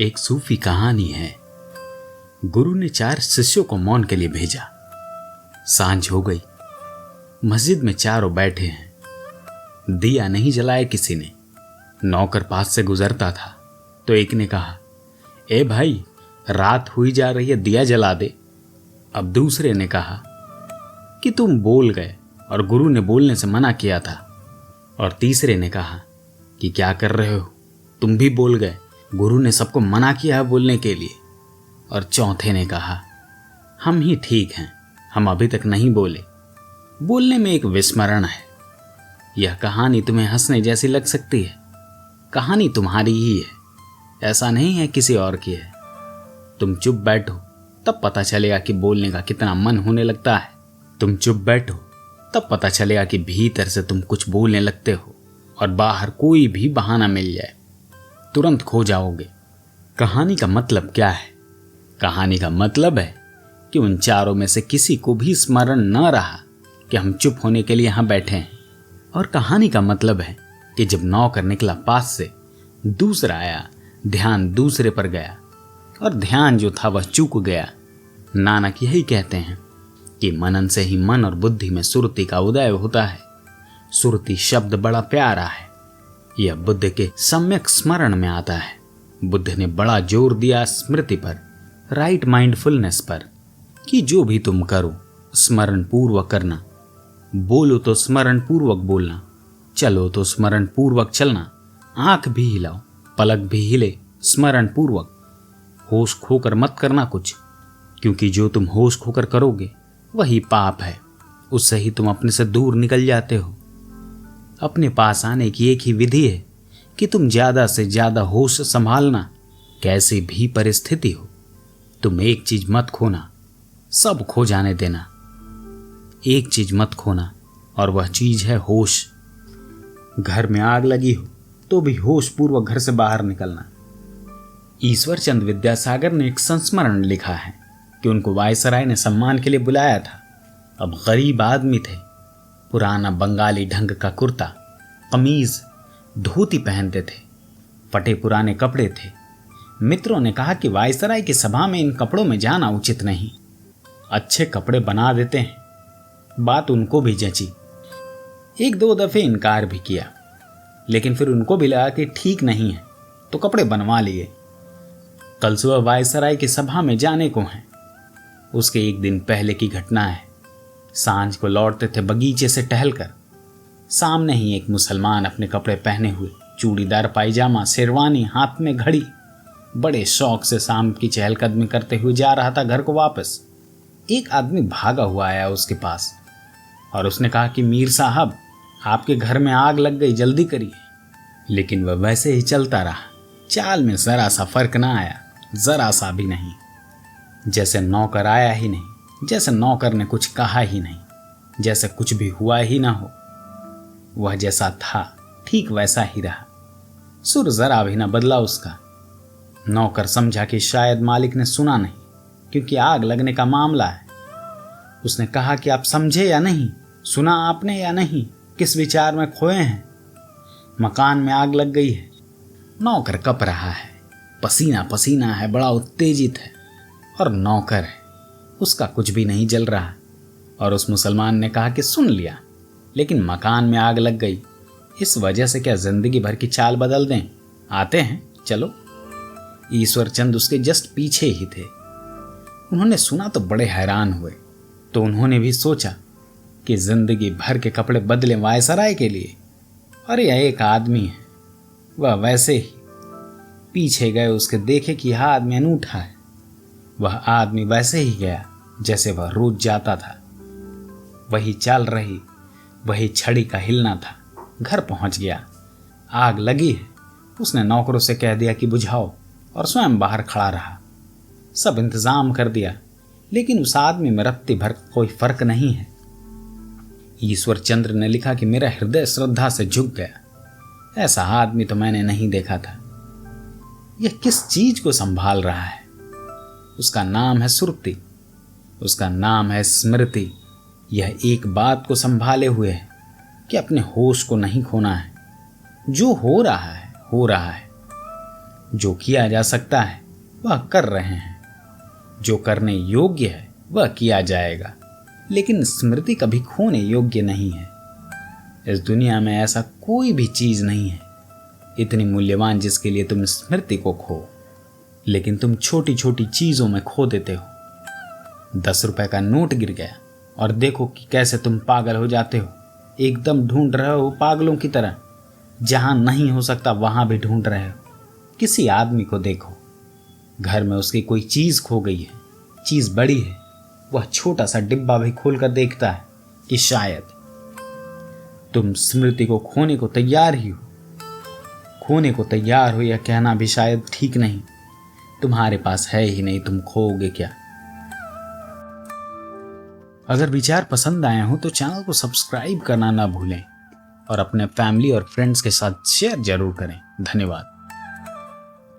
एक सूफी कहानी है। गुरु ने 4 शिष्यों को मौन के लिए भेजा। सांझ हो गई। मस्जिद में चारों बैठे हैं। दिया नहीं जलाया किसी ने। नौकर पास से गुजरता था तो एक ने कहा, ए भाई, रात हुई जा रही है, दिया जला दे। अब दूसरे ने कहा कि तुम बोल गए और गुरु ने बोलने से मना किया था। और तीसरे ने कहा कि क्या कर रहे हो, तुम भी बोल गए, गुरु ने सबको मना किया है बोलने के लिए। और चौथे ने कहा, हम ही ठीक हैं, हम अभी तक नहीं बोले। बोलने में एक विस्मरण है। यह कहानी तुम्हें हंसने जैसी लग सकती है। कहानी तुम्हारी ही है, ऐसा नहीं है किसी और की है। तुम चुप बैठो तब पता चलेगा कि बोलने का कितना मन होने लगता है। तुम चुप बैठो तब पता चलेगा कि भीतर से तुम कुछ बोलने लगते हो और बाहर कोई भी बहाना मिल जाए तुरंत खो जाओगे। कहानी का मतलब क्या है? कहानी का मतलब है कि उन चारों में से किसी को भी स्मरण न रहा कि हम चुप होने के लिए यहां बैठे हैं। और कहानी का मतलब है कि जब नौकर निकला पास से, दूसरा आया, ध्यान दूसरे पर गया और ध्यान जो था वह चूक गया। नानक यही कहते हैं कि मनन से ही मन और बुद्धि में सुरति का उदय होता है। सुरति शब्द बड़ा प्यारा है। यह बुद्ध के सम्यक स्मरण में आता है। बुद्ध ने बड़ा जोर दिया स्मृति पर, राइट माइंडफुलनेस पर, कि जो भी तुम करो स्मरण पूर्वक करना। बोलो तो स्मरण पूर्वक बोलना, चलो तो स्मरण पूर्वक चलना, आंख भी हिलाओ, पलक भी हिले, स्मरण पूर्वक। होश खोकर मत करना कुछ, क्योंकि जो तुम होश खोकर करोगे वही पाप है। उससे ही तुम अपने से दूर निकल जाते हो। अपने पास आने की एक ही विधि है कि तुम ज्यादा से ज्यादा होश संभालना, कैसी भी परिस्थिति हो। तुम एक चीज मत खोना, सब खो जाने देना। एक चीज मत खोना और वह चीज है होश। घर में आग लगी हो तो भी होश पूर्वक घर से बाहर निकलना। ईश्वर चंद विद्यासागर ने एक संस्मरण लिखा है कि उनको वायसराय ने सम्मान के लिए बुलाया था। अब गरीब आदमी थे। पुराना बंगाली ढंग का कुर्ता, कमीज, धोती पहनते थे। फटे पुराने कपड़े थे। मित्रों ने कहा कि वायसराय की सभा में इन कपड़ों में जाना उचित नहीं, अच्छे कपड़े बना देते हैं। बात उनको भी जची। 1-2 दफे इनकार भी किया, लेकिन फिर उनको भी लगा कि ठीक नहीं है तो कपड़े बनवा लिए। कल सुबह वायसराय की सभा में जाने को है। उसके एक दिन पहले की घटना है। सांझ को लौटते थे बगीचे से टहलकर। सामने ही एक मुसलमान अपने कपड़े पहने हुए, चूड़ीदार पायजामा, शेरवानी, हाथ में घड़ी, बड़े शौक से शाम की चहलकदमी करते हुए जा रहा था घर को वापस। एक आदमी भागा हुआ आया उसके पास और उसने कहा कि मीर साहब, आपके घर में आग लग गई, जल्दी करिए। लेकिन वह वैसे ही चलता रहा। चाल में जरा सा फर्क ना आया, जरा सा भी नहीं। जैसे नौकर आया ही नहीं, जैसे नौकर ने कुछ कहा ही नहीं, जैसे कुछ भी हुआ ही ना हो। वह जैसा था ठीक वैसा ही रहा। सुर जरा भी ना बदला उसका। नौकर समझा कि शायद मालिक ने सुना नहीं, क्योंकि आग लगने का मामला है। उसने कहा कि आप समझे या नहीं, सुना आपने या नहीं, किस विचार में खोए हैं? मकान में आग लग गई है। नौकर कप रहा है, पसीना पसीना है, बड़ा उत्तेजित है। और नौकर है, उसका कुछ भी नहीं जल रहा। और उस मुसलमान ने कहा कि सुन लिया, लेकिन मकान में आग लग गई, इस वजह से क्या जिंदगी भर की चाल बदल दें? आते हैं, चलो। ईश्वर चंद उसके जस्ट पीछे ही थे। उन्होंने सुना तो बड़े हैरान हुए। तो उन्होंने भी सोचा कि जिंदगी भर के कपड़े बदले वायसराय के लिए। और यह एक आदमी है, वह वैसे ही। पीछे गए उसके, देखे कि यह आदमी अनूठा है। वह आदमी वैसे ही गया जैसे वह रोज जाता था। वही चाल रही, वही छड़ी का हिलना था। घर पहुंच गया। आग लगी है। उसने नौकरों से कह दिया कि बुझाओ, और स्वयं बाहर खड़ा रहा। सब इंतजाम कर दिया, लेकिन उस आदमी में रत्ती भर कोई फर्क नहीं है। ईश्वर चंद्र ने लिखा कि मेरा हृदय श्रद्धा से झुक गया। ऐसा आदमी तो मैंने नहीं देखा था। यह किस चीज को संभाल रहा है? उसका नाम है सुरति, उसका नाम है स्मृति। यह एक बात को संभाले हुए है कि अपने होश को नहीं खोना है। जो हो रहा है हो रहा है। जो किया जा सकता है वह कर रहे हैं, जो करने योग्य है वह किया जाएगा, लेकिन स्मृति कभी खोने योग्य नहीं है। इस दुनिया में ऐसा कोई भी चीज नहीं है इतनी मूल्यवान जिसके लिए तुम स्मृति को खो, लेकिन तुम छोटी छोटी चीजों में खो देते हो। 10 रुपए का नोट गिर गया और देखो कि कैसे तुम पागल हो जाते हो, एकदम ढूंढ रहे हो पागलों की तरह, जहां नहीं हो सकता वहां भी ढूंढ रहे हो। किसी आदमी को देखो, घर में उसकी कोई चीज खो गई है, चीज बड़ी है, वह छोटा सा डिब्बा भी खोलकर देखता है कि शायद। तुम स्मृति को खोने को तैयार ही हो। खोने को तैयार हो यह कहना भी शायद ठीक नहीं, तुम्हारे पास है ही नहीं, तुम खोओगे क्या। अगर विचार पसंद आए हो तो चैनल को सब्सक्राइब करना ना भूलें और अपने फैमिली और फ्रेंड्स के साथ शेयर जरूर करें। धन्यवाद।